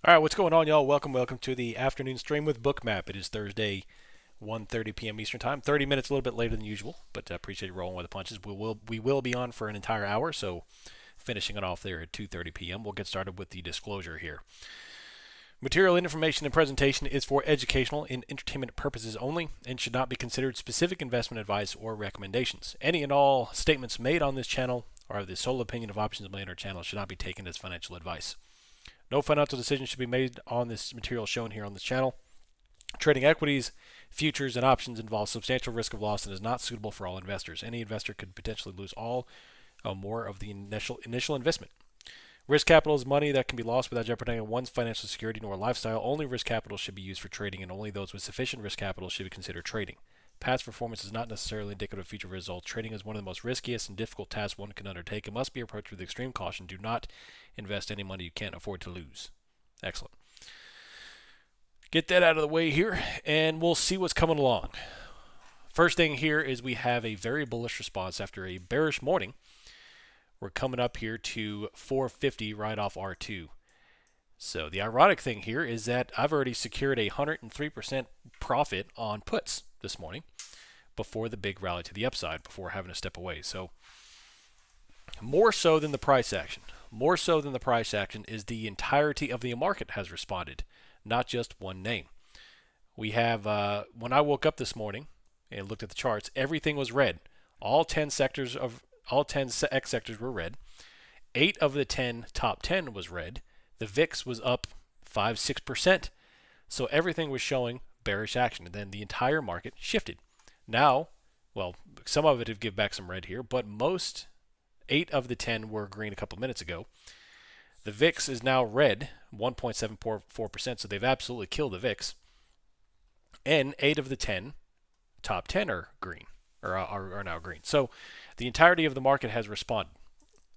All right, what's going on, y'all? Welcome to the afternoon stream with Bookmap. It is Thursday, 1:30 p.m. Eastern Time. 30 minutes, a little bit later than usual, but I appreciate you rolling with the punches. We will be on for an entire hour, so finishing it off there at 2:30 p.m. We'll get started with the disclosure here. Material and information and presentation is for educational and entertainment purposes only and should not be considered specific investment advice or recommendations. Any and all statements made on this channel are the sole opinion of Options Millionaire channel, should not be taken as financial advice. No financial decision should be made on this material shown here on this channel. Trading equities, futures, and options involves substantial risk of loss and is not suitable for all investors. Any investor could potentially lose all or more of the initial investment. Risk capital is money that can be lost without jeopardizing one's financial security nor lifestyle. Only risk capital should be used for trading, and only those with sufficient risk capital should be considered trading. Past performance is not necessarily indicative of future results. Trading is one of the most riskiest and difficult tasks one can undertake. It must be approached with extreme caution. Do not invest any money you can't afford to lose. Excellent. Get that out of the way here, and we'll see what's coming along. First thing here is we have a very bullish response after a bearish morning. We're coming up here to 450 right off R2. So the ironic thing here is that I've already secured a 103% profit on puts this morning before the big rally to the upside, before having to step away. So more so than the price action. More so than the price action is the entirety of the market has responded, not just one name. We have, when I woke up this morning and looked at the charts, everything was red. All 10 X sectors were red. 8 of the 10 top 10 was red. The VIX was up 5-6%. So everything was showing bearish action. And then the entire market shifted. Now, well, some of it have given back some red here, but most 8 of the 10 were green a couple minutes ago. The VIX is now red, 1.74%, so they've absolutely killed the VIX. And 8 of the 10 top 10 are green, or are now green. So the entirety of the market has responded.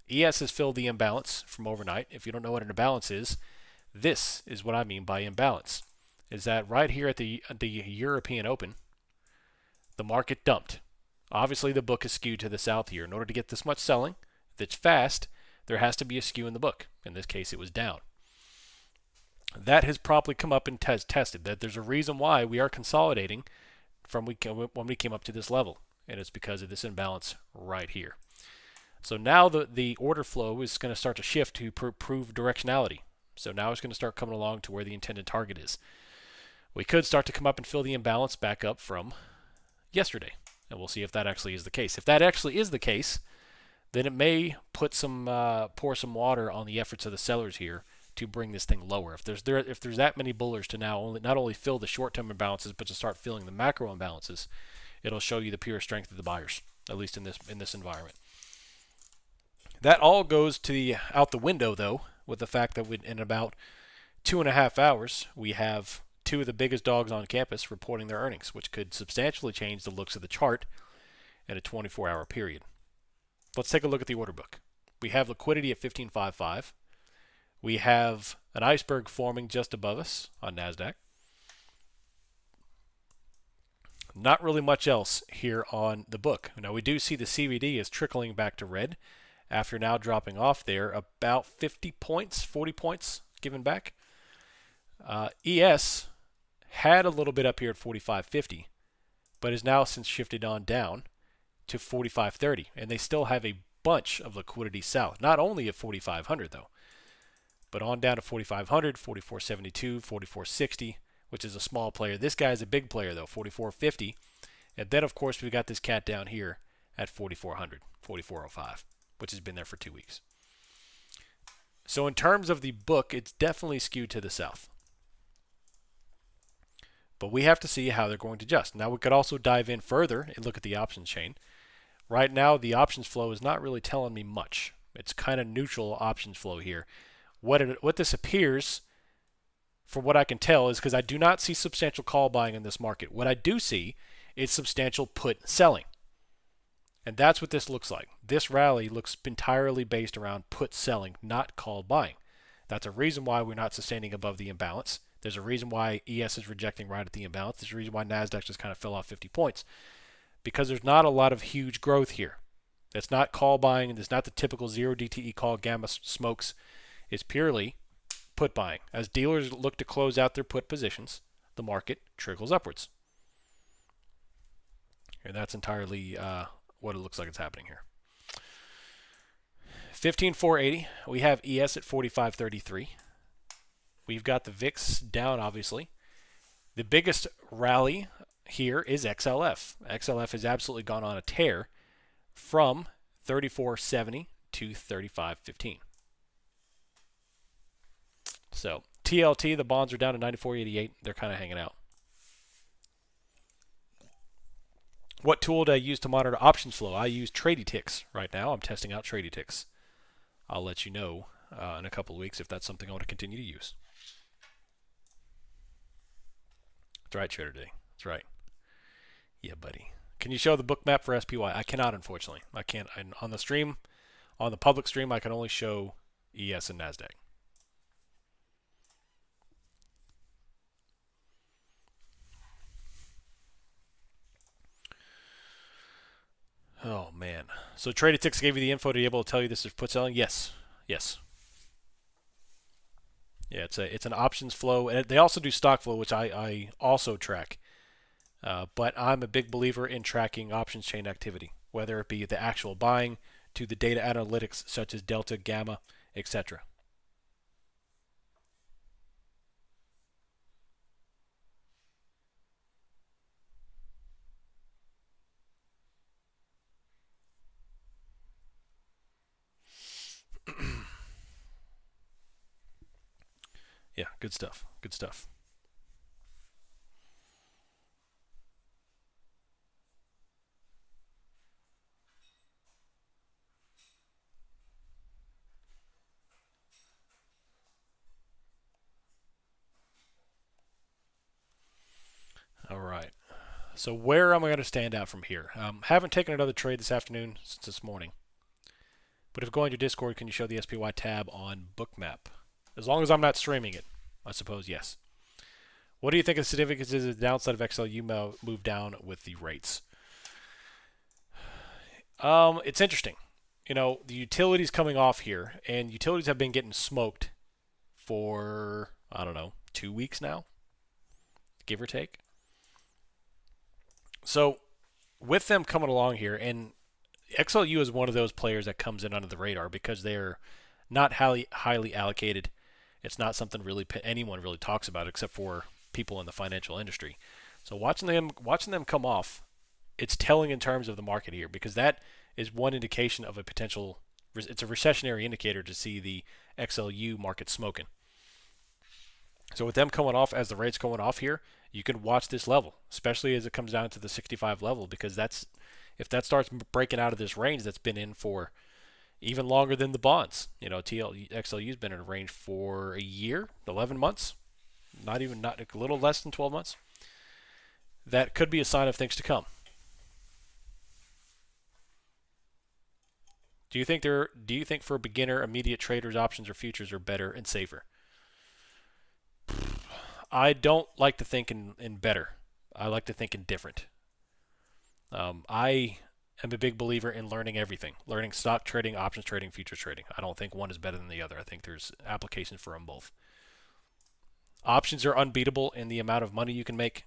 ES has filled the imbalance from overnight. If you don't know what an imbalance is, this is what I mean by imbalance. Is that right here at the European Open, the market dumped. Obviously, the book is skewed to the south here. In order to get this much selling that's fast, there has to be a skew in the book. In this case, it was down. That has probably come up and tested. That there's a reason why we are consolidating from when we came up to this level, and it's because of this imbalance right here. So now the order flow is going to start to shift to prove directionality. So now it's going to start coming along to where the intended target is. We could start to come up and fill the imbalance back up from yesterday, and we'll see if that actually is the case. If that actually is the case, then it may put pour some water on the efforts of the sellers here to bring this thing lower. If there's that many bullers to now not only fill the short-term imbalances, but to start filling the macro imbalances, it'll show you the pure strength of the buyers, at least in this environment. That all goes out the window, though, with the fact that in about 2.5 hours, we have 2 of the biggest dogs on campus reporting their earnings, which could substantially change the looks of the chart in a 24-hour period. Let's take a look at the order book. We have liquidity at 15.55. We have an iceberg forming just above us on NASDAQ. Not really much else here on the book. Now, we do see the CVD is trickling back to red after now dropping off there about 40 points given back. ES had a little bit up here at 45.50, but is now since shifted on down to 45.30, and they still have a bunch of liquidity south. Not only at 4,500 though, but on down to 4,500, 44.72, 44.60, which is a small player. This guy is a big player though, 44.50, and then of course we got this cat down here at 4,400, 44.05, which has been there for 2 weeks. So in terms of the book, it's definitely skewed to the south. But we have to see how they're going to adjust. Now we could also dive in further and look at the options chain. Right now, the options flow is not really telling me much. It's kind of neutral options flow here. What this appears, from what I can tell, is because I do not see substantial call buying in this market. What I do see is substantial put selling. And that's what this looks like. This rally looks entirely based around put selling, not call buying. That's a reason why we're not sustaining above the imbalance. There's a reason why ES is rejecting right at the imbalance. There's a reason why NASDAQ just kind of fell off 50 points. Because there's not a lot of huge growth here. It's not call buying. It's not the typical 0 DTE call gamma smokes. It's purely put buying. As dealers look to close out their put positions, the market trickles upwards. And that's entirely what it looks like it's happening here. 15,480. We have ES at 45.33. We've got the VIX down, obviously. The biggest rally here is XLF. XLF has absolutely gone on a tear from 34.70 to 35.15. So TLT, the bonds are down to 94.88. They're kind of hanging out. What tool do I use to monitor options flow? I use TradyTix right now. I'm testing out TradyTix. I'll let you know in a couple of weeks if that's something I want to continue to use. That's right, Trader Day. That's right. Yeah, buddy. Can you show the book map for SPY? I cannot, unfortunately. I can't. On the stream, on the public stream, I can only show ES and NASDAQ. Oh, man. So TradyTix gave you the info to be able to tell you this is put selling? Yes. Yes. Yeah, it's an options flow. And they also do stock flow, which I also track. But I'm a big believer in tracking options chain activity, whether it be the actual buying to the data analytics such as delta, gamma, etc. Yeah, good stuff. Good stuff. All right. So where am I going to stand out from here? Haven't taken another trade this afternoon since this morning. But if going to Discord, can you show the SPY tab on Bookmap? As long as I'm not streaming it, I suppose yes. What do you think of the significance is the downside of XLU move down with the rates? It's interesting. You know, the utilities coming off here, and utilities have been getting smoked for, I don't know, 2 weeks now, give or take. So with them coming along here, and XLU is one of those players that comes in under the radar because they're not highly allocated. It's not something really anyone really talks about except for people in the financial industry. So watching them come off, it's telling in terms of the market here because that is one indication of a potential. It's a recessionary indicator to see the XLU market smoking. So with them coming off as the rates going off here, you can watch this level, especially as it comes down to the 65 level, because if that starts breaking out of this range that's been in for even longer than the bonds. You know, XLU's been in a range for a year, 11 months, not a little less than 12 months. That could be a sign of things to come. Do you think for a beginner, immediate traders, options or futures are better and safer? I don't like to think in better. I like to think in different. I am a big believer in learning everything. Learning stock trading, options trading, futures trading. I don't think one is better than the other. I think there's applications for them both. Options are unbeatable in the amount of money you can make.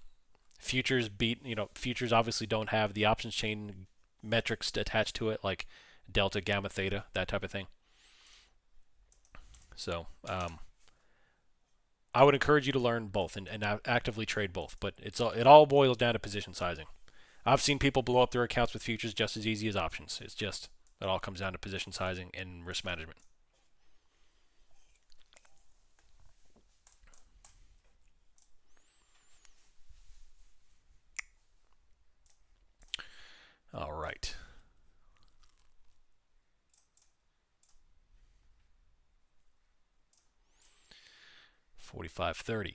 Futures futures obviously don't have the options chain metrics attached to it, like delta, gamma, theta, that type of thing. So I would encourage you to learn both and actively trade both, but it all boils down to position sizing. I've seen people blow up their accounts with futures just as easy as options. It all comes down to position sizing and risk management. All right. $45.30.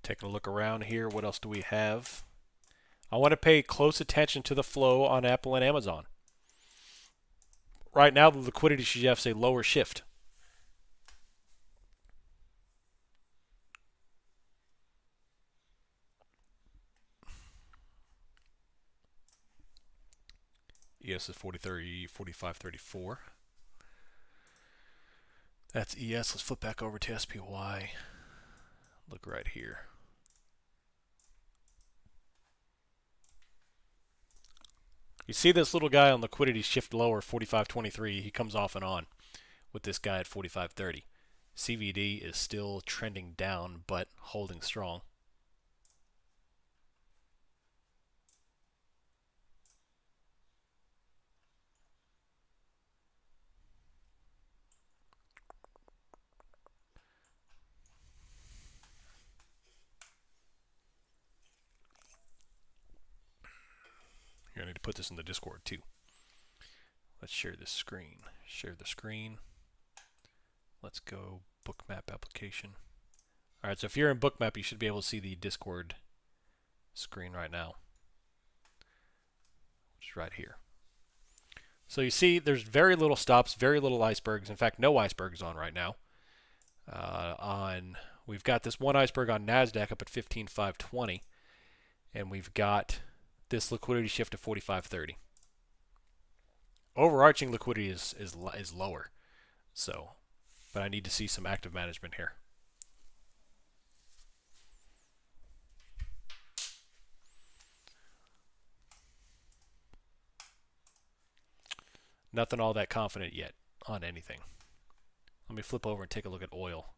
Taking a look around here, what else do we have? I want to pay close attention to the flow on Apple and Amazon. Right now, the liquidity suggests a lower shift. guess is 45.34. That's ES. Let's flip back over to SPY. Look right here. You see this little guy on liquidity shift lower, 45.23. He comes off and on with this guy at 45.30. CVD is still trending down, but holding strong. You're going to need to put this in the Discord too. Let's share this screen. Share the screen. Let's go Bookmap application. Alright, so if you're in Bookmap, you should be able to see the Discord screen right now, which is right here. So you see there's very little stops, very little icebergs. In fact, no icebergs on right now. We've got this one iceberg on NASDAQ up at 15,520, and we've got this liquidity shift to 45.30. Overarching liquidity is lower, so, but I need to see some active management here. Nothing all that confident yet on anything. Let me flip over and take a look at oil.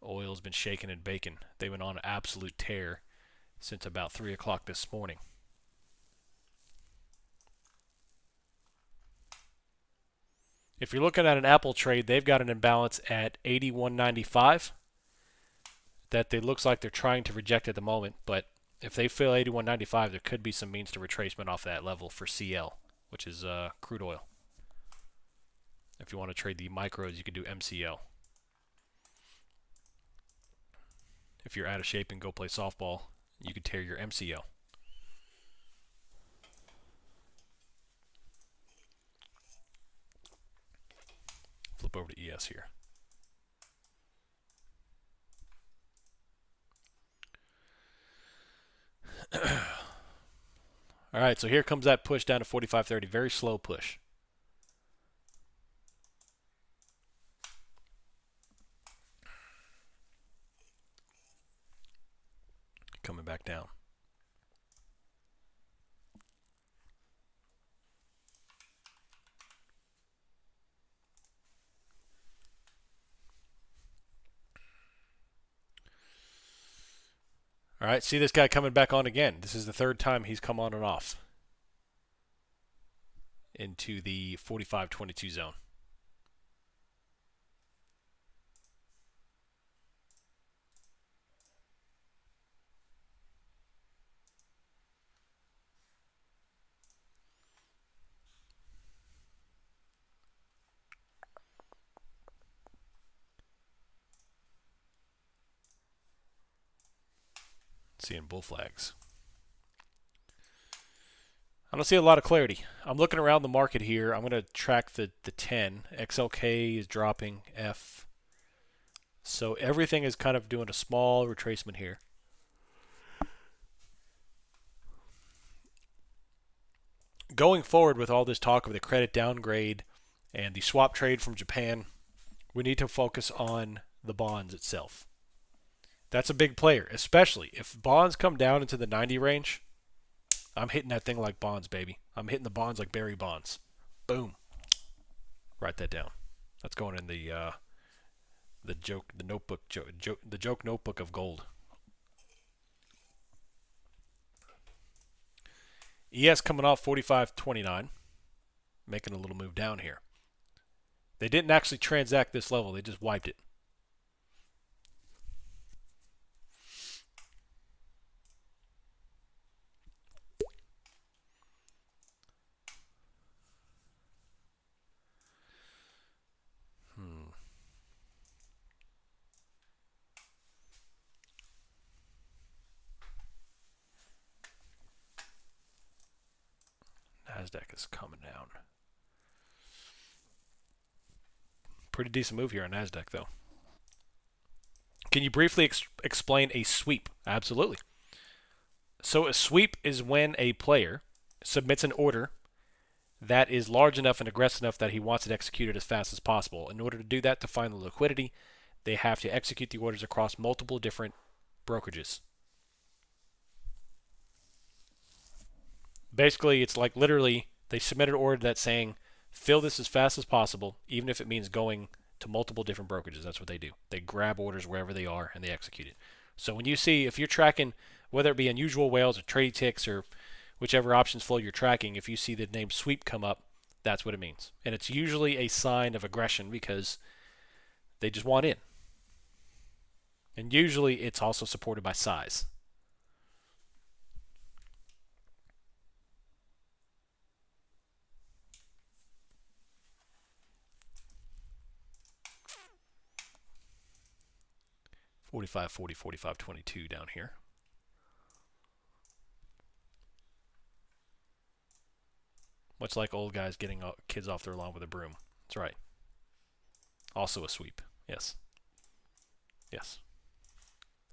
Oil's been shaking and baking. They've been on an absolute tear since about 3 o'clock this morning. If you're looking at an Apple trade, they've got an imbalance at 81.95 that it looks like they're trying to reject at the moment, but if they fail 81.95, there could be some means to retracement off that level for CL, which is crude oil. If you want to trade the micros, you could do MCL. If you're out of shape and go play softball, you could tear your MCL. Flip over to ES here. All right, so here comes that push down to 45.30. Very slow push. Coming back down. All right, see this guy coming back on again. This is the third time he's come on and off into the 45.22 zone. Seeing bull flags. I don't see a lot of clarity. I'm looking around the market here. I'm going to track the 10. XLK is dropping. F. So everything is kind of doing a small retracement here. Going forward with all this talk of the credit downgrade and the swap trade from Japan, we need to focus on the bonds itself. That's a big player, especially if bonds come down into the 90 range. I'm hitting that thing like bonds, baby. I'm hitting the bonds like Barry Bonds. Boom. Write that down. That's going in the joke notebook of gold. ES coming off 45.29, making a little move down here. They didn't actually transact this level. They just wiped it. NASDAQ is coming down. Pretty decent move here on NASDAQ, though. Can you briefly explain a sweep? Absolutely. So a sweep is when a player submits an order that is large enough and aggressive enough that he wants it executed as fast as possible. In order to do that, to find the liquidity, they have to execute the orders across multiple different brokerages. Basically, it's like literally they submit an order that's saying, fill this as fast as possible, even if it means going to multiple different brokerages. That's what they do. They grab orders wherever they are and they execute it. So when you see, if you're tracking, whether it be unusual whales or trade ticks or whichever options flow you're tracking, if you see the name sweep come up, that's what it means. And it's usually a sign of aggression because they just want in. And usually it's also supported by size. $45, $40, $45, $22 down here. Much like old guys getting kids off their lawn with a broom. That's right. Also a sweep. Yes. Yes.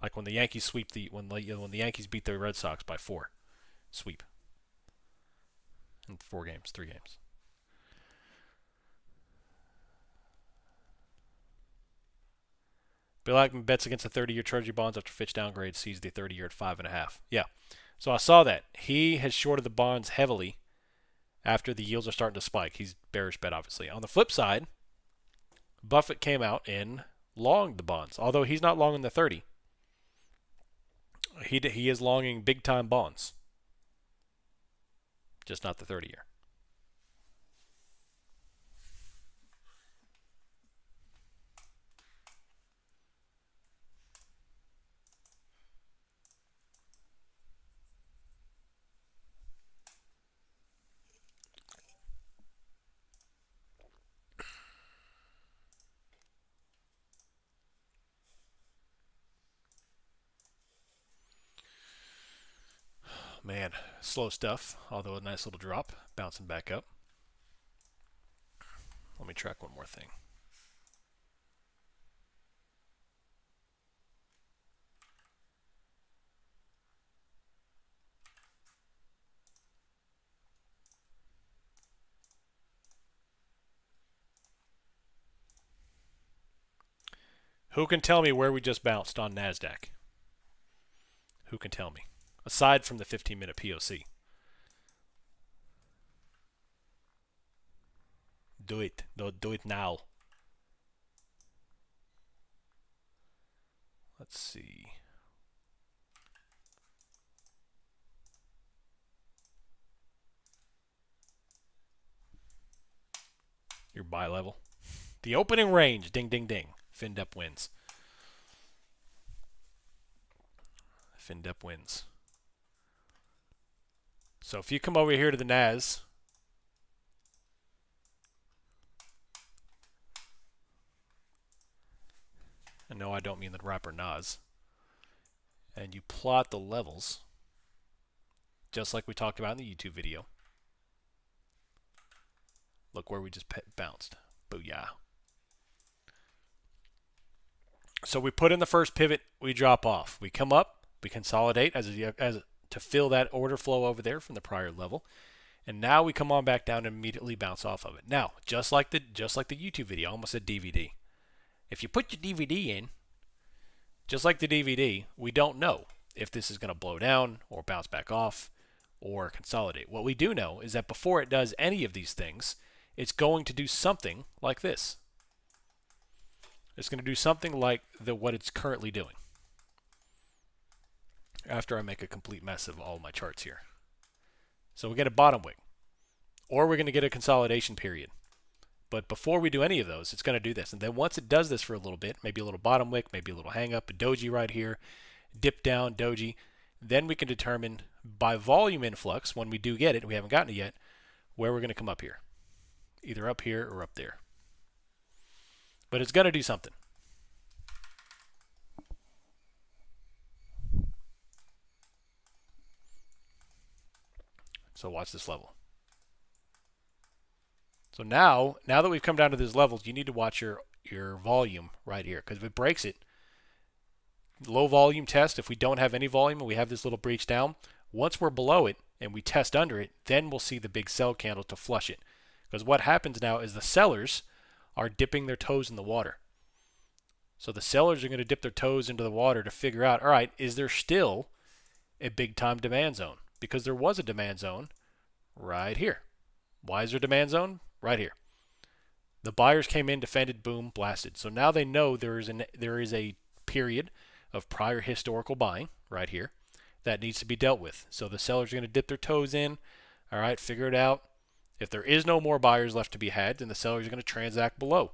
Like when the Yankees sweep when the Yankees beat the Red Sox by 4. Sweep. In 4 games, 3 games. Bill Ackman bets against the 30-year Treasury bonds after Fitch downgrade, sees the 30-year at 5.5. Yeah. So I saw that. He has shorted the bonds heavily after the yields are starting to spike. He's bearish bet, obviously. On the flip side, Buffett came out and longed the bonds, although he's not long in the 30. He is longing big-time bonds, just not the 30-year. Man, slow stuff, although a nice little drop, bouncing back up. Let me track one more thing. Who can tell me where we just bounced on NASDAQ? Who can tell me? Aside from the 15-minute POC. Do it. Do it now. Let's see. Your buy level. The opening range. Ding, ding, ding. FinDep wins. FinDep wins. So if you come over here to the NAS, and no, I don't mean the rapper Nas, and you plot the levels, just like we talked about in the YouTube video, look where we just bounced. Booyah. So we put in the first pivot, we drop off. We come up, we consolidate to fill that order flow over there from the prior level. And now we come on back down and immediately bounce off of it. Now, just like the YouTube video, I almost said DVD. If you put your DVD in, just like the DVD, we don't know if this is going to blow down or bounce back off or consolidate. What we do know is that before it does any of these things, it's going to do something like this. It's going to do something like what it's currently doing. After I make a complete mess of all my charts here. So we get a bottom wick. Or we're going to get a consolidation period. But before we do any of those, it's going to do this. And then once it does this for a little bit, maybe a little bottom wick, maybe a little hang up, a doji right here, dip down, doji, then we can determine by volume influx, when we do get it, we haven't gotten it yet, where we're going to come up here. Either up here or up there. But it's going to do something. So watch this level. So now that we've come down to these levels, you need to watch your volume right here. Because if it breaks it, low volume test, if we don't have any volume and we have this little breach down, once we're below it, and we test under it, then we'll see the big sell candle to flush it. Because what happens now is the sellers are dipping their toes in the water. So the sellers are going to dip their toes into the water to figure out, all right, is there still a big time demand zone? Because there was a demand zone right here. Why is there a demand zone? Right here. The buyers came in, defended, boom, blasted. So now they know there is a period of prior historical buying right here that needs to be dealt with. So the sellers are going to dip their toes in, all right, figure it out. If there is no more buyers left to be had, then the sellers are going to transact below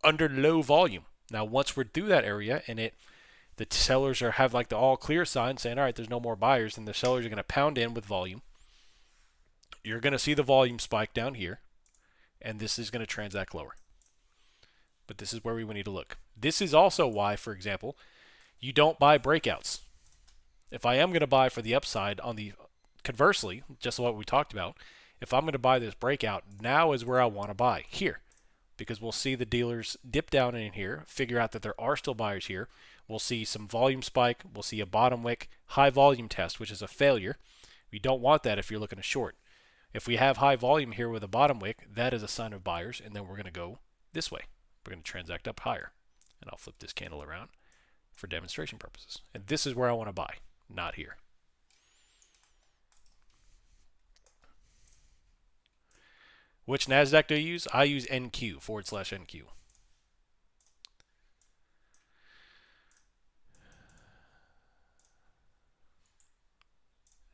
under low volume. Now, once we're through that area and the sellers have like the all clear sign saying, all right, there's no more buyers, then the sellers are going to pound in with volume. You're going to see the volume spike down here, and this is going to transact lower. But this is where we need to look. This is also why, for example, you don't buy breakouts. If I am going to buy for the upside conversely, just what we talked about, if I'm going to buy this breakout, now is where I want to buy, here. Because we'll see the dealers dip down in here, figure out that there are still buyers here. We'll see some volume spike. We'll see a bottom wick, high volume test, which is a failure. We don't want that if you're looking to short. If we have high volume here with a bottom wick, that is a sign of buyers, and then we're going to go this way. We're going to transact up higher. And I'll flip this candle around for demonstration purposes. And this is where I want to buy, not here. Which NASDAQ do I use? I use NQ, /NQ.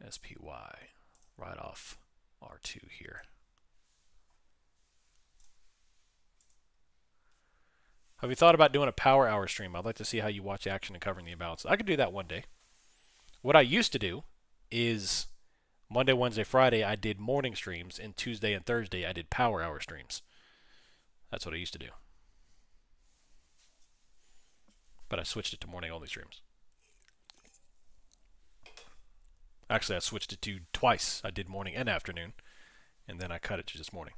SPY, right off R2 here. Have you thought about doing a power hour stream? I'd like to see how you watch action and covering the imbalance. I could do that one day. What I used to do is Monday, Wednesday, Friday, I did morning streams, and Tuesday and Thursday, I did power hour streams. That's what I used to do. But I switched it to morning only streams. Actually, I switched it to twice. I did morning and afternoon, and then I cut it to just morning.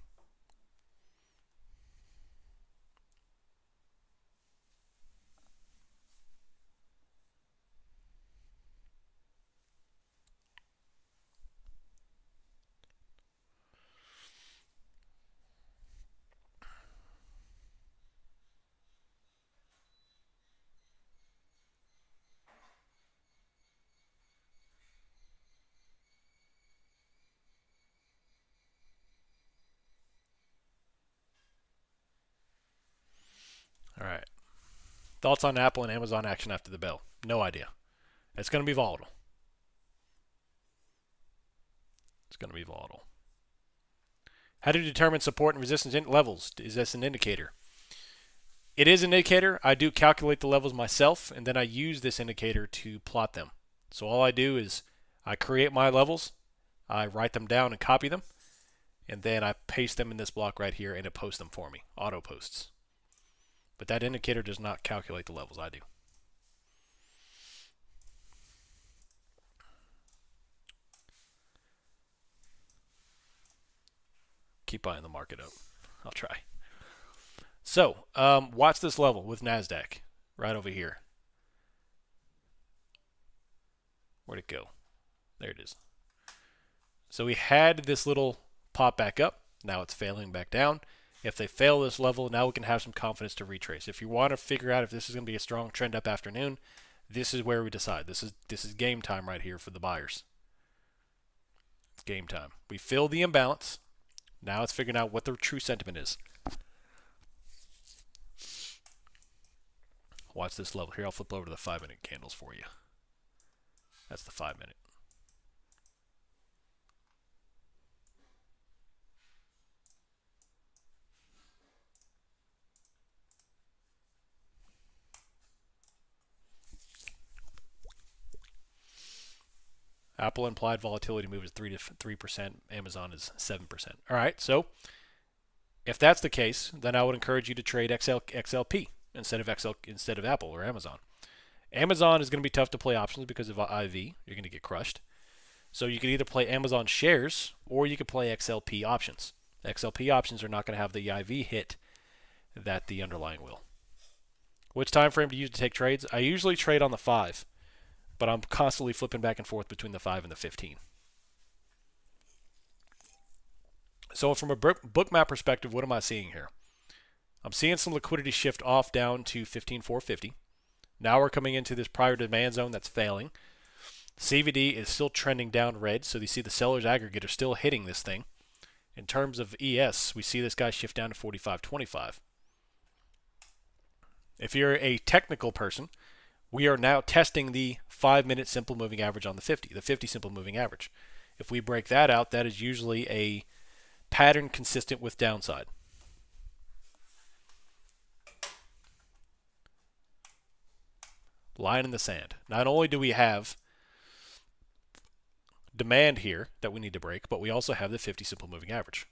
All right. Thoughts on Apple and Amazon action after the bell? No idea. It's going to be volatile. It's going to be volatile. How do you determine support and resistance levels? Is this an indicator? It is an indicator. I do calculate the levels myself, and then I use this indicator to plot them. So all I do is I create my levels, I write them down and copy them, and then I paste them in this block right here, and it posts them for me. Auto posts. But that indicator does not calculate the levels. I do. Keep buying the market up. I'll try. So, watch this level with NASDAQ right over here. Where'd it go? There it is. So we had this little pop back up. Now it's failing back down. If they fail this level, now we can have some confidence to retrace. If you want to figure out if this is going to be a strong trend up afternoon, this is where we decide. This is game time right here for the buyers. It's game time. We fill the imbalance. Now it's figuring out what the true sentiment is. Watch this level here. I'll flip over to the 5-minute candles for you. That's the 5-minute. Apple implied volatility move is 3%. Amazon is 7%. All right, so if that's the case, then I would encourage you to trade XLP instead of Apple or Amazon. Amazon is going to be tough to play options because of IV. You're going to get crushed. So you could either play Amazon shares or you could play XLP options. XLP options are not going to have the IV hit that the underlying will. Which time frame to use to take trades? I usually trade on the 5. But I'm constantly flipping back and forth between the 5 and the 15. So from a bookmap perspective, what am I seeing here? I'm seeing some liquidity shift off down to 15,450. Now we're coming into this prior demand zone that's failing. CVD is still trending down red, so you see the seller's aggregate are still hitting this thing. In terms of ES, we see this guy shift down to 45.25. If you're a technical person, we are now testing the 5-minute simple moving average on the 50 simple moving average. If we break that out, that is usually a pattern consistent with downside. Line in the sand. Not only do we have demand here that we need to break, but we also have the 50 simple moving average.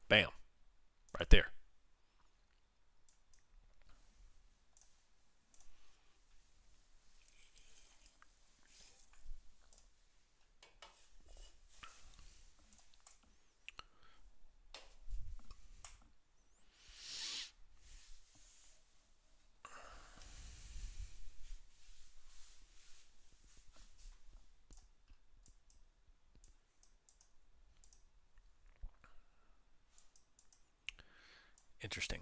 Bam. Right there. Interesting.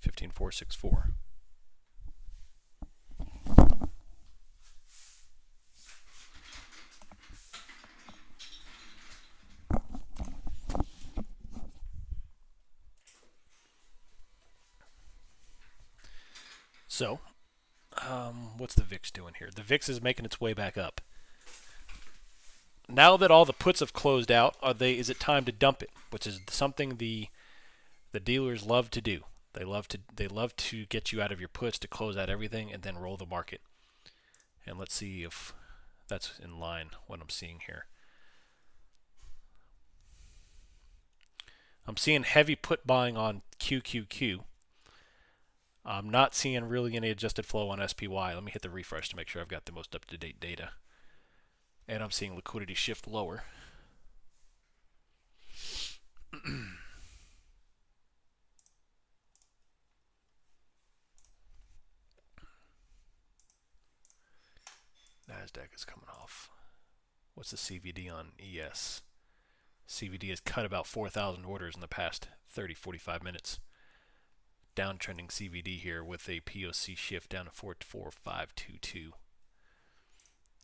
$15,464. So, what's the VIX doing here? The VIX is making its way back up. Now that all the puts have closed out, is it time to dump it? Which is something the dealers love to do. They love to get you out of your puts to close out everything and then roll the market. And let's see if that's in line what I'm seeing here. I'm seeing heavy put buying on QQQ. I'm not seeing really any adjusted flow on SPY. Let me hit the refresh to make sure I've got the most up-to-date data. And I'm seeing liquidity shift lower. NASDAQ is coming off. What's the CVD on ES? CVD has cut about 4,000 orders in the past 30-45 minutes. Downtrending CVD here with a POC shift down to 44522.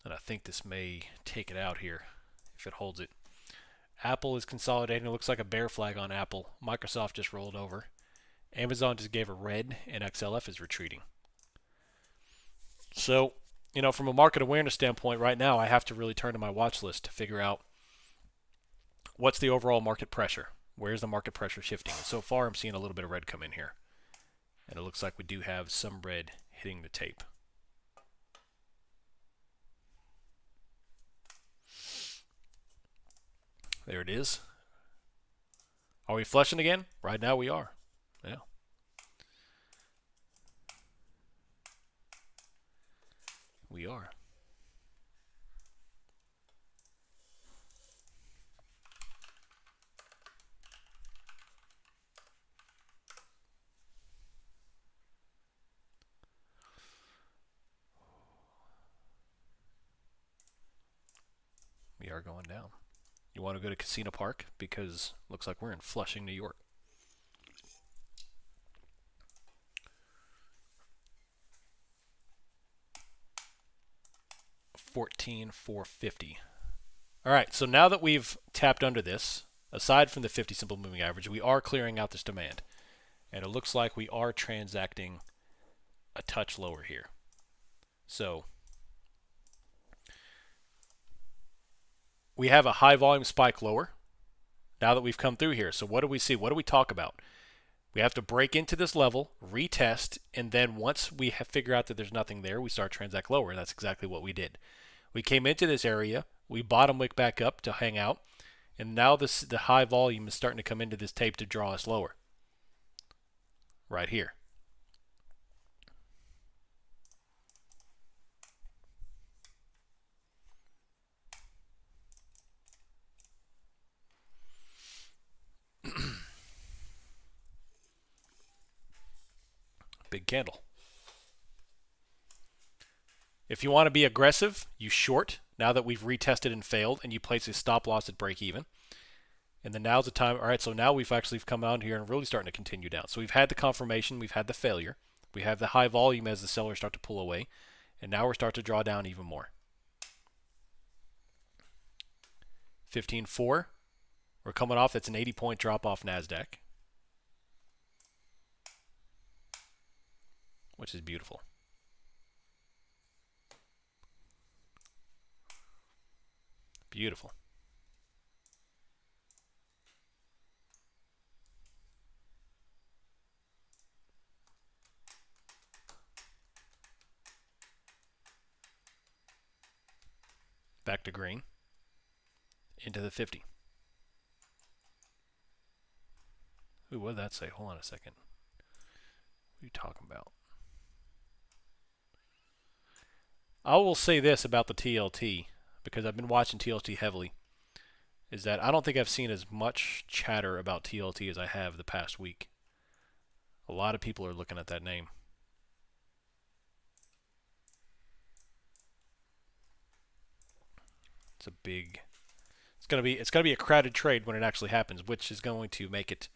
And I think this may take it out here if it holds it. Apple is consolidating. It looks like a bear flag on Apple. Microsoft just rolled over. Amazon just gave a red, and XLF is retreating. So, from a market awareness standpoint right now, I have to really turn to my watch list to figure out what's the overall market pressure. Where's the market pressure shifting? And so far, I'm seeing a little bit of red come in here. And it looks like we do have some red hitting the tape. There it is. Are we flushing again? Right now we are. Yeah. We are. We are going down. You want to go to Casino Park because it looks like we're in Flushing, New York. $14,450. All right, so now that we've tapped under this, aside from the 50 simple moving average, we are clearing out this demand. And it looks like we are transacting a touch lower here. So we have a high volume spike lower now that we've come through here. So what do we see? What do we talk about? We have to break into this level, retest, and then once we have figured out that there's nothing there, we start transact lower. And that's exactly what we did. We came into this area, we bottom wick back up to hang out, and now the high volume is starting to come into this tape to draw us lower. Right here. Big candle. If you want to be aggressive, you short now that we've retested and failed, and you place a stop loss at break even. And then now's the time. All right, so now we've actually come out here and really starting to continue down. So we've had the confirmation, we've had the failure, we have the high volume as the sellers start to pull away, and now we're starting to draw down even more. 15.4. We're coming off. That's an 80-point drop off NASDAQ, which is beautiful. Beautiful. Back to green. Into the 50. Ooh, what did that say? Hold on a second. What are you talking about? I will say this about the TLT, because I've been watching TLT heavily, is that I don't think I've seen as much chatter about TLT as I have the past week. A lot of people are looking at that name. It's a big... It's gonna be a crowded trade when it actually happens, which is going to make it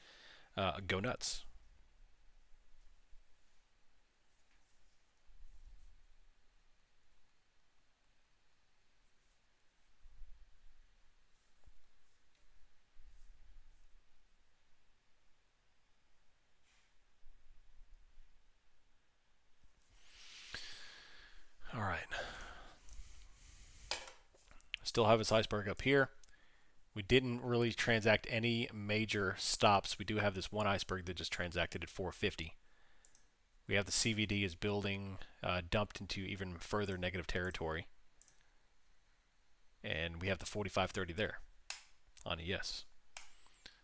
go nuts. All right. Still have this iceberg up here. We didn't really transact any major stops. We do have this one iceberg that just transacted at 450. We have the CVD is building, dumped into even further negative territory. And we have the 45.30 there on ES.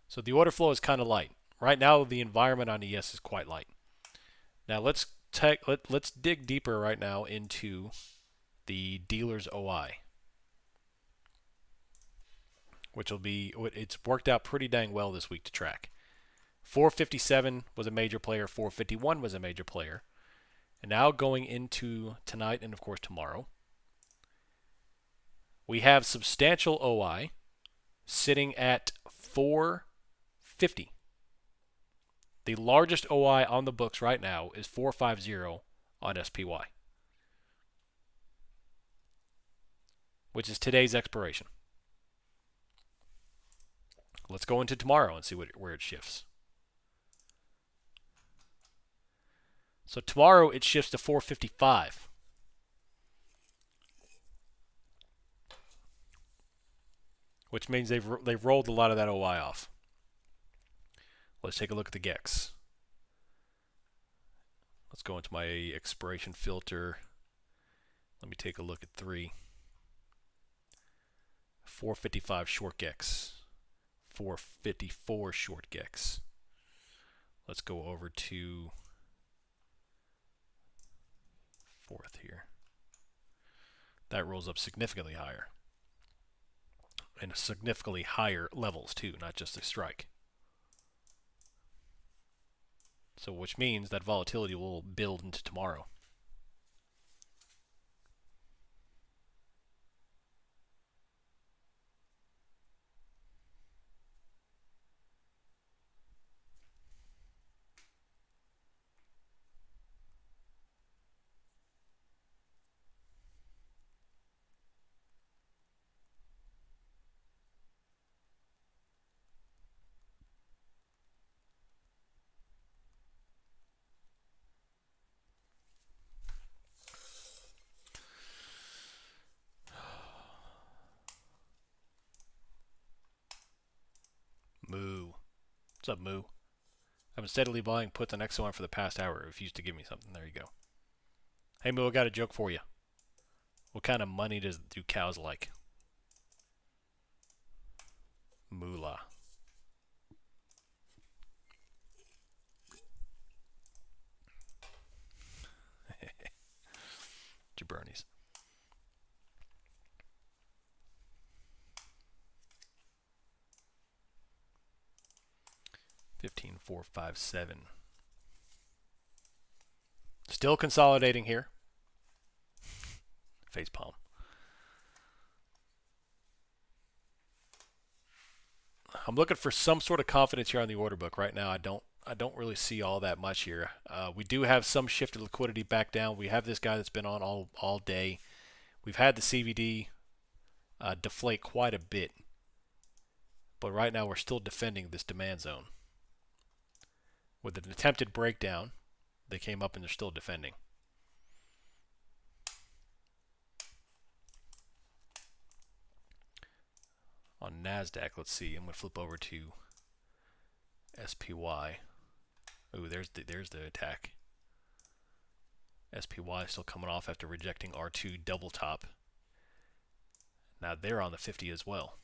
So the order flow is kind of light. Right now, the environment on ES is quite light. Now let's dig deeper right now into the dealer's OI, which will be, it's worked out pretty dang well this week to track. 457 was a major player, 451 was a major player. And now going into tonight and of course tomorrow, we have substantial OI sitting at 450. The largest OI on the books right now is 450 on SPY, which is today's expiration. Let's go into tomorrow and see where it shifts. So tomorrow it shifts to 455. Which means they've rolled a lot of that OI off. Let's take a look at the GEX. Let's go into my expiration filter. Let me take a look at 3. 455 short GEX. 454 short GEX. Let's go over to 4th here. That rolls up significantly higher. And significantly higher levels too, not just a strike. So which means that volatility will build into tomorrow. Moo. What's up, Moo? I've been steadily buying puts on XOM for the past hour. It refused to give me something. There you go. Hey, Moo, I got a joke for you. What kind of money do cows like? Moolah. Jabronis. $15,457. Still consolidating here. Face palm. I'm looking for some sort of confidence here on the order book right now. I don't really see all that much here. We do have some shift of liquidity back down. We have this guy that's been on all day. We've had the CVD deflate quite a bit, but right now we're still defending this demand zone. With an attempted breakdown, they came up and they're still defending. On NASDAQ, let's see. I'm going to flip over to SPY. Ooh, there's the attack. SPY still coming off after rejecting R2 double top. Now they're on the 50 as well.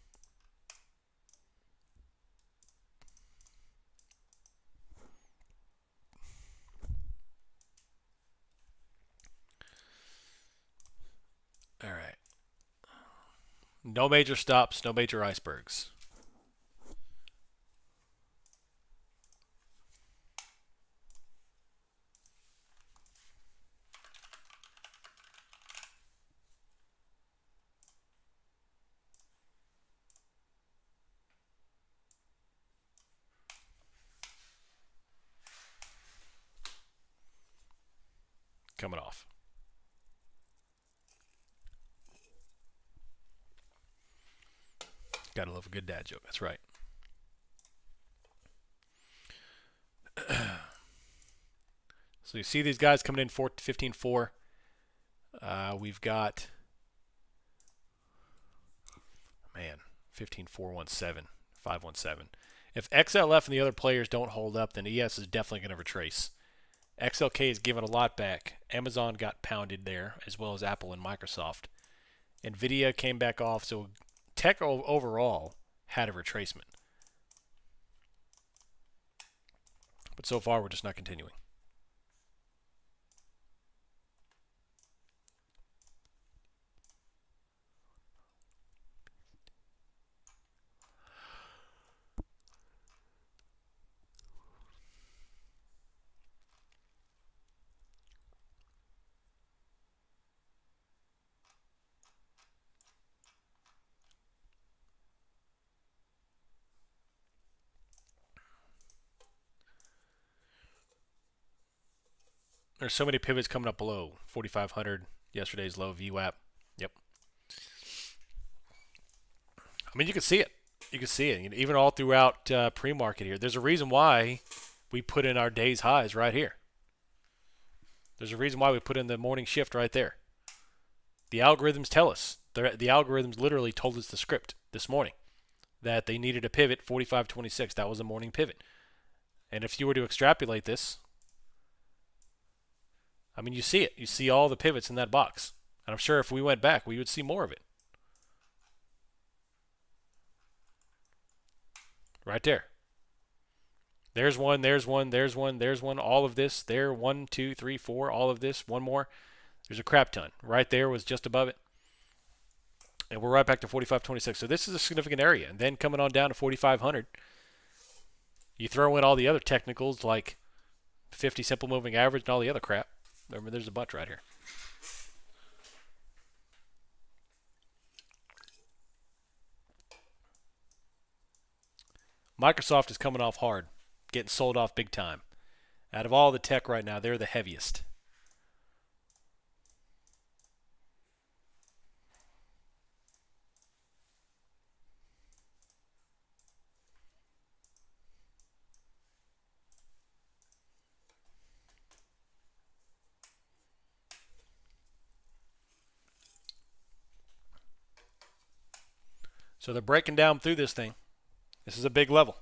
All right. No major stops, no major icebergs. Coming off. Gotta love a good dad joke. That's right. So you see these guys coming in 15.4. We've got 15.417, 517. If XLF and the other players don't hold up, then ES is definitely going to retrace. XLK is giving a lot back. Amazon got pounded there, as well as Apple and Microsoft. Nvidia came back off, so tech overall had a retracement. But so far, we're just not continuing. There's so many pivots coming up below. 4,500, yesterday's low, VWAP. Yep. I mean, you can see it. You can see it. Even all throughout pre-market here. There's a reason why we put in our day's highs right here. There's a reason why we put in the morning shift right there. The algorithms tell us. The algorithms literally told us the script this morning that they needed a pivot 45.26. That was a morning pivot. And if you were to extrapolate this, I mean, you see it. You see all the pivots in that box. And I'm sure if we went back, we would see more of it. Right there. There's one, there's one, there's one, there's one. All of this. There, 1, 2, 3, 4. All of this. One more. There's a crap ton. Right there was just above it. And we're right back to 45.26. So this is a significant area. And then coming on down to 4,500, you throw in all the other technicals like 50 simple moving average and all the other crap. Remember, there's a bunch right here. Microsoft is coming off hard, getting sold off big time. Out of all the tech right now, they're the heaviest. So they're breaking down through this thing. This is a big level.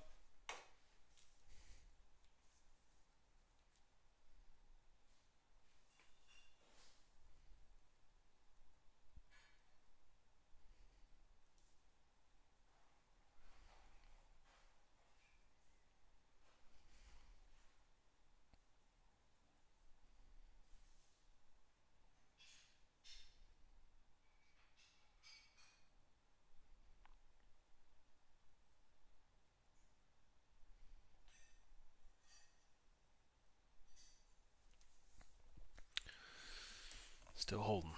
Still holding.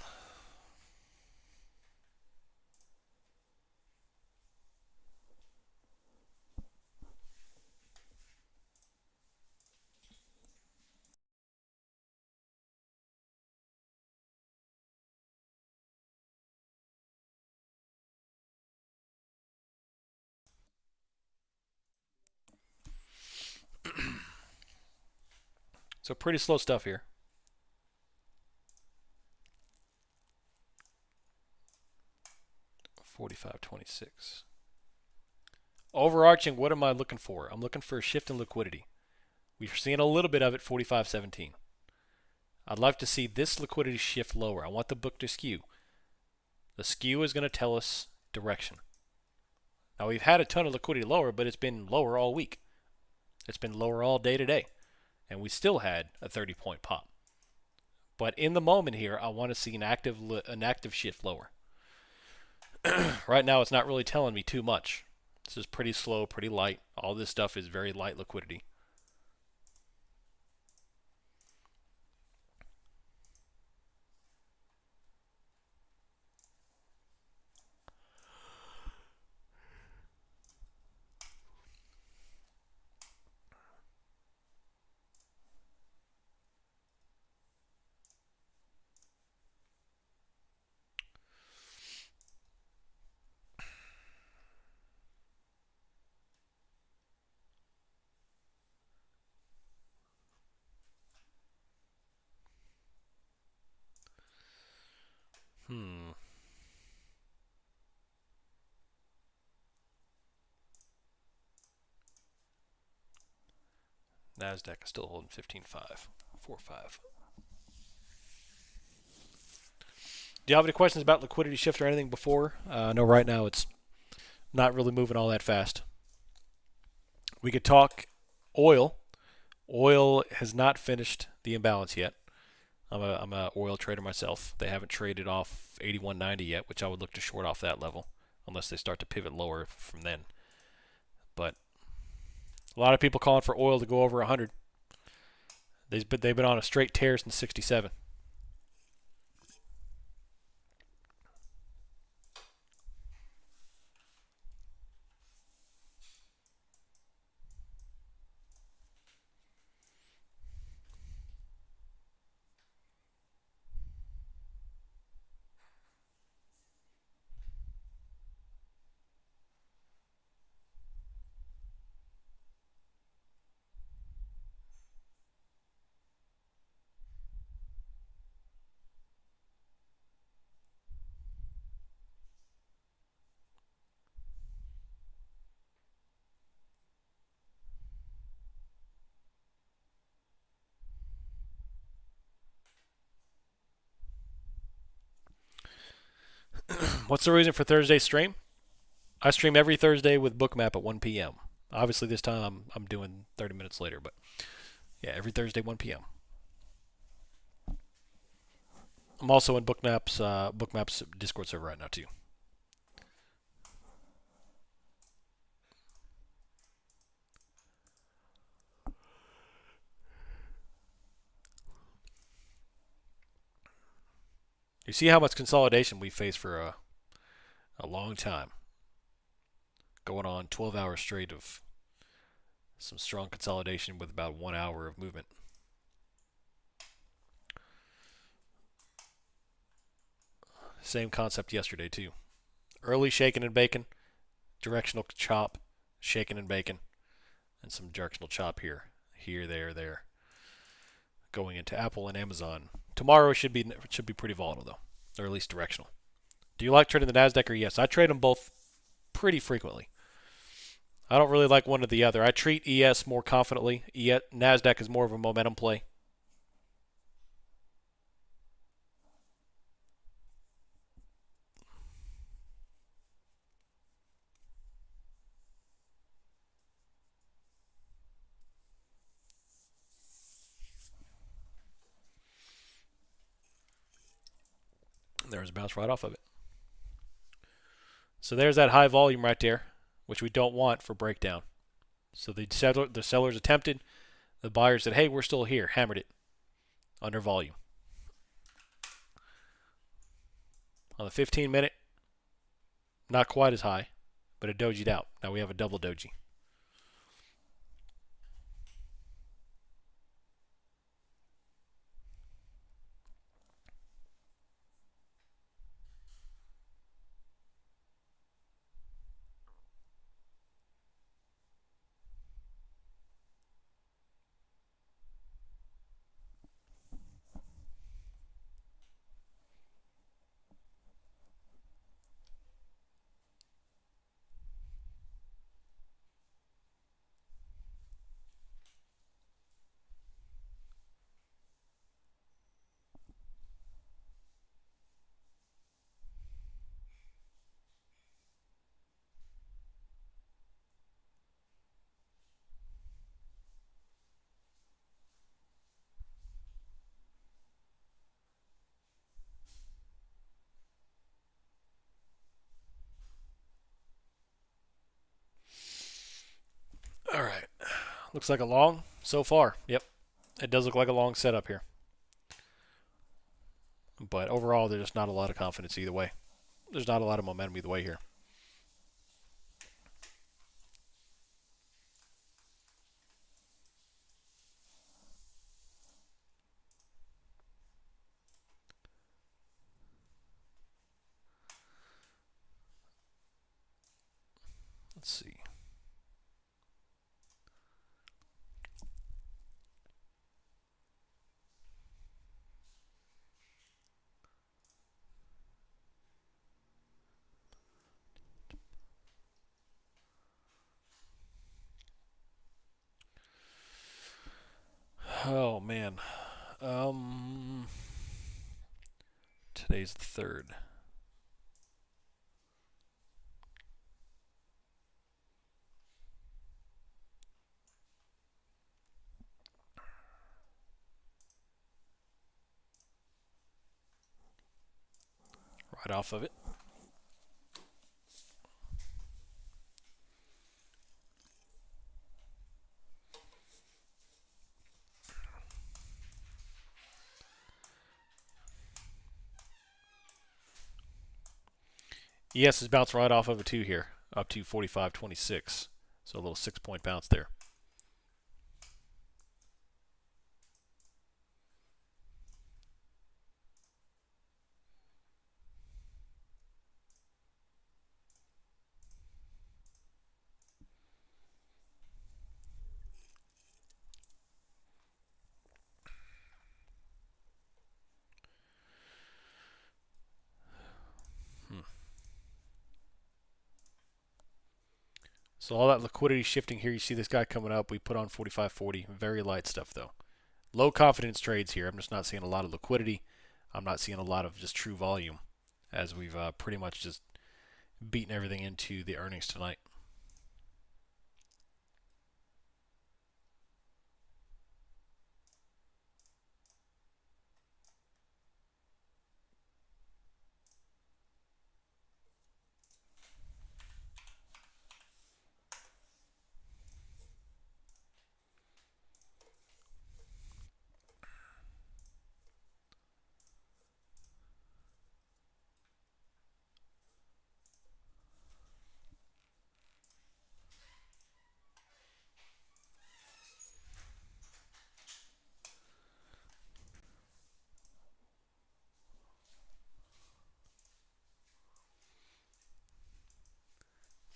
So pretty slow stuff here. $45.26. Overarching, what am I looking for? I'm looking for a shift in liquidity. We're seeing a little bit of it, 45.17. I'd like to see this liquidity shift lower. I want the book to skew. The skew is going to tell us direction. Now, we've had a ton of liquidity lower, but it's been lower all week. It's been lower all day today. And we still had a 30-point pop. But in the moment here, I want to see an active shift lower. Right now, it's not really telling me too much. This is pretty slow, pretty light. All this stuff is very light liquidity. NASDAQ is still holding 15.5, 4.5. Do you have any questions about liquidity shift or anything before? No, right now it's not really moving all that fast. We could talk oil. Oil has not finished the imbalance yet. I'm a oil trader myself. They haven't traded off 81.90 yet, which I would look to short off that level unless they start to pivot lower from then. But a lot of people calling for oil to go over 100. They've been on a straight tear since 67. What's the reason for Thursday's stream? I stream every Thursday with Bookmap at 1 p.m. Obviously, this time I'm doing 30 minutes later, but yeah, every Thursday 1 p.m. I'm also in Bookmap's Discord server right now too. You see how much consolidation we faced for a long time. Going on 12 hours straight of some strong consolidation with about 1 hour of movement. Same concept yesterday too. Early shaking and bacon, directional chop, shaking and bacon, and some directional chop here, there. Going into Apple and Amazon. Tomorrow should be pretty volatile though, or at least directional. Do you like trading the NASDAQ or yes? I trade them both pretty frequently. I don't really like one or the other. I treat ES more confidently. NASDAQ is more of a momentum play. There's a bounce right off of it. So there's that high volume right there, which we don't want for breakdown. So the sellers attempted. The buyers said, hey, we're still here. Hammered it under volume. On the 15-minute, not quite as high, but it dojied out. Now we have a double doji. All right. Looks like a long so far. Yep. It does look like a long setup here. But overall, there's just not a lot of confidence either way. There's not a lot of momentum either way here. Let's see. Oh, man. Today's the 3rd. Right off of it. ES has bounced right off of it too here, up to 45.26. So a little 6-point bounce there. So all that liquidity shifting here, you see this guy coming up. We put on 45.40. Very light stuff, though. Low confidence trades here. I'm just not seeing a lot of liquidity. I'm not seeing a lot of just true volume, as we've pretty much just beaten everything into the earnings tonight.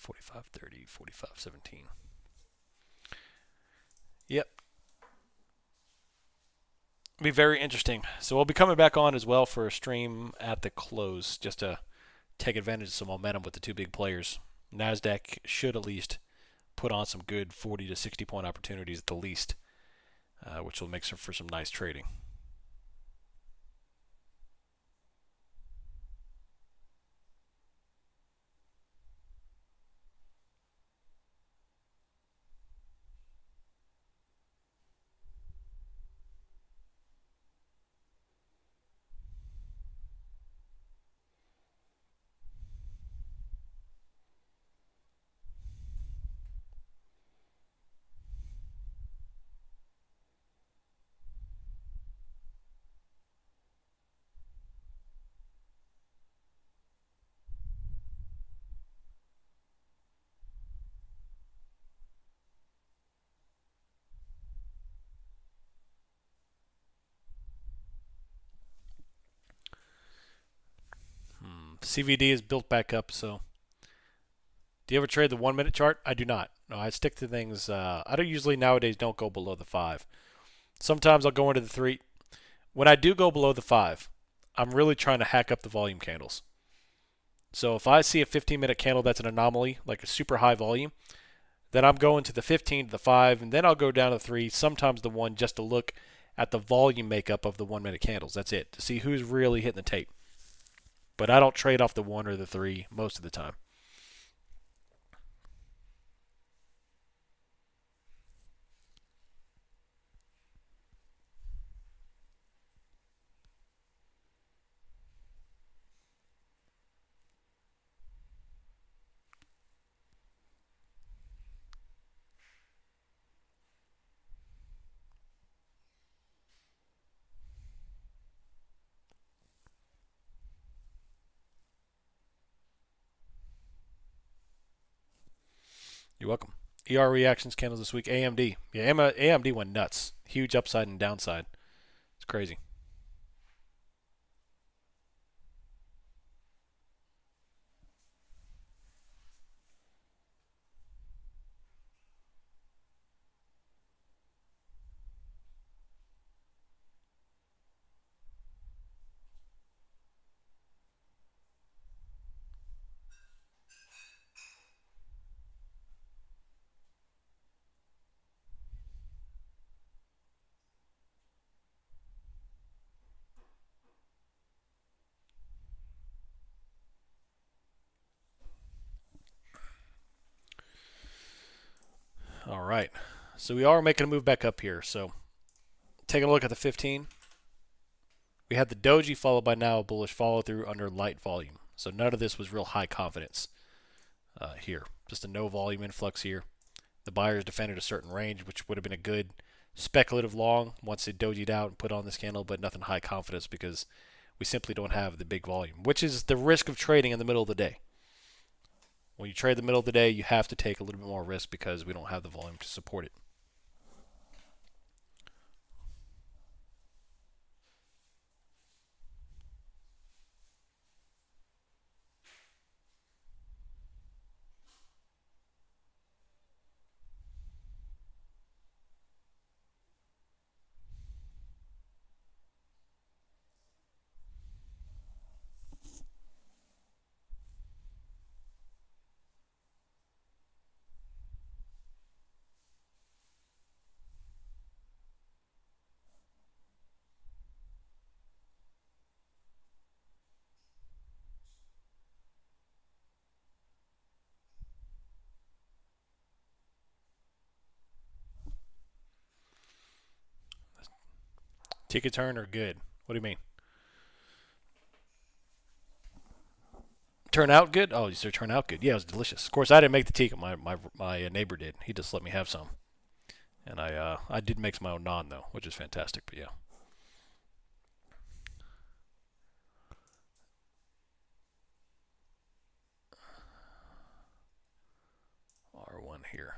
$45.30, $45.17. Yep. Be very interesting. So we'll be coming back on as well for a stream at the close, just to take advantage of some momentum with the two big players. NASDAQ should at least put on some good 40 to 60 point opportunities at the least, which will make for some nice trading. CVD is built back up. So, do you ever trade the 1 minute chart? I do not. No, I stick to things. I don't usually nowadays don't go below the 5. Sometimes I'll go into the 3. When I do go below the 5, I'm really trying to hack up the volume candles. So if I see a 15-minute candle that's an anomaly, like a super high volume, then I'm going to the 15 to the 5, and then I'll go down to 3, sometimes the 1, just to look at the volume makeup of the 1 minute candles. That's it, to see who's really hitting the tape. But I don't trade off the 1 or the 3 most of the time. You're welcome. ER reactions candles this week. AMD. Yeah, AMD went nuts. Huge upside and downside. It's crazy. All right. So we are making a move back up here. So taking a look at the 15. We had the doji followed by now a bullish follow through under light volume. So none of this was real high confidence here. Just a no volume influx here. The buyers defended a certain range, which would have been a good speculative long once it dojied out and put on this candle, but nothing high confidence because we simply don't have the big volume, which is the risk of trading in the middle of the day. When you trade the middle of the day, you have to take a little bit more risk because we don't have the volume to support it. Ticket turn or good? What do you mean? Turn out good? Oh, you said turn out good. Yeah, it was delicious. Of course, I didn't make the ticket. My neighbor did. He just let me have some, and I did make my own naan though, which is fantastic. But yeah. R1 here.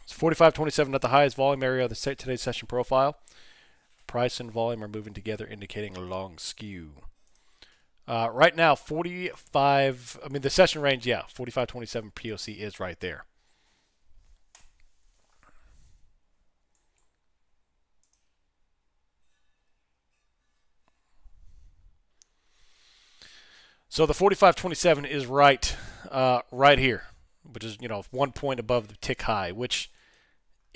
It's 45.27 at the highest volume area of today's session profile. Price and volume are moving together, indicating a long skew. Right now, 45. I mean, the session range, yeah, 45.27 POC is right there. So the 45.27 is right here, which is 1 point above the tick high, which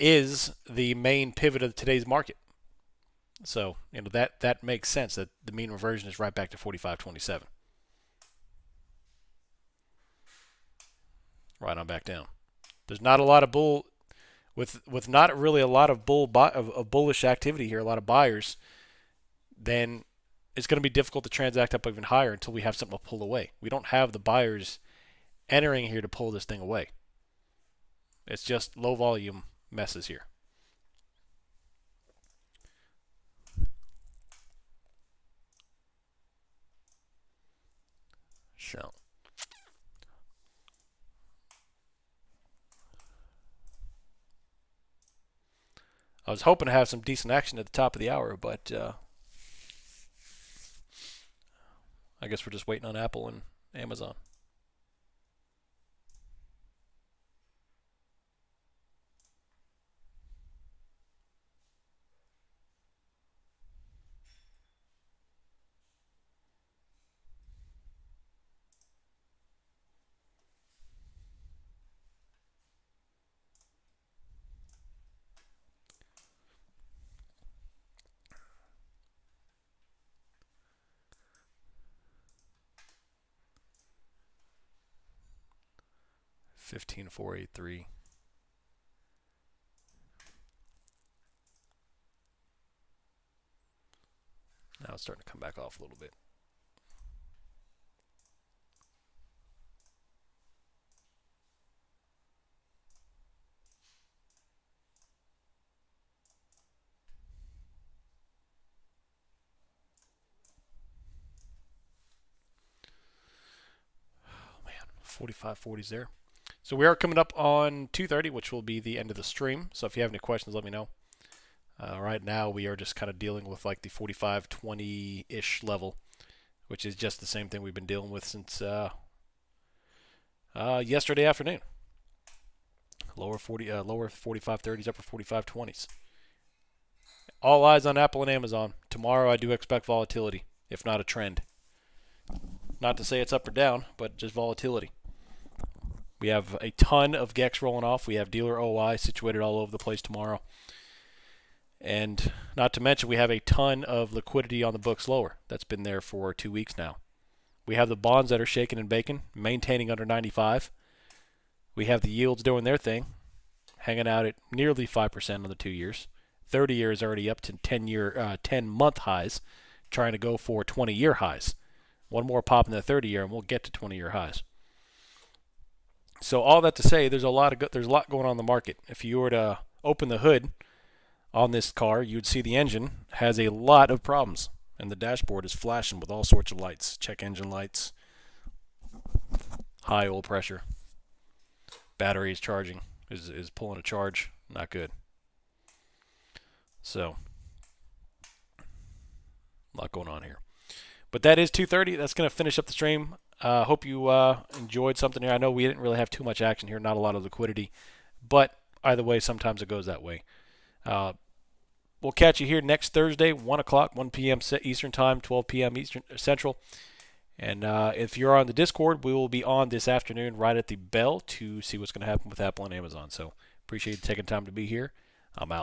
is the main pivot of today's market. So that makes sense that the mean reversion is right back to 45.27. Right on back down. There's not a lot of bull with not really a lot of bullish activity here, a lot of buyers. Then it's going to be difficult to transact up even higher until we have something to pull away. We don't have the buyers entering here to pull this thing away. It's just low volume messes here. So I was hoping to have some decent action at the top of the hour, but I guess we're just waiting on Apple and Amazon. $15,483. Now it's starting to come back off a little bit. Oh man, 45.40s there. So we are coming up on 2:30, which will be the end of the stream. So if you have any questions, let me know. Right now we are just kind of dealing with like the 45.20-ish level, which is just the same thing we've been dealing with since yesterday afternoon. Lower 45.30s, upper 45.20s. All eyes on Apple and Amazon. Tomorrow I do expect volatility, if not a trend. Not to say it's up or down, but just volatility. We have a ton of GEX rolling off. We have dealer OI situated all over the place tomorrow. And not to mention, we have a ton of liquidity on the books lower. That's been there for 2 weeks now. We have the bonds that are shaking and baking, maintaining under 95. We have the yields doing their thing, hanging out at nearly 5% on the 2 years. 30 years already up to 10-month highs, trying to go for 20-year highs. One more pop in the 30-year, and we'll get to 20-year highs. So all that to say, there's a lot going on in the market. If you were to open the hood on this car, you'd see the engine has a lot of problems, and the dashboard is flashing with all sorts of lights, check engine lights, high oil pressure, battery is charging, is pulling a charge, not good. So a lot going on here. But that is 2:30. That's going to finish up the stream. Hope you enjoyed something here. I know we didn't really have too much action here, not a lot of liquidity. But either way, sometimes it goes that way. We'll catch you here next Thursday, 1 o'clock, 1 p.m. Eastern Time, 12 p.m. Eastern Central. And if you're on the Discord, we will be on this afternoon right at the bell to see what's going to happen with Apple and Amazon. So appreciate you taking time to be here. I'm out.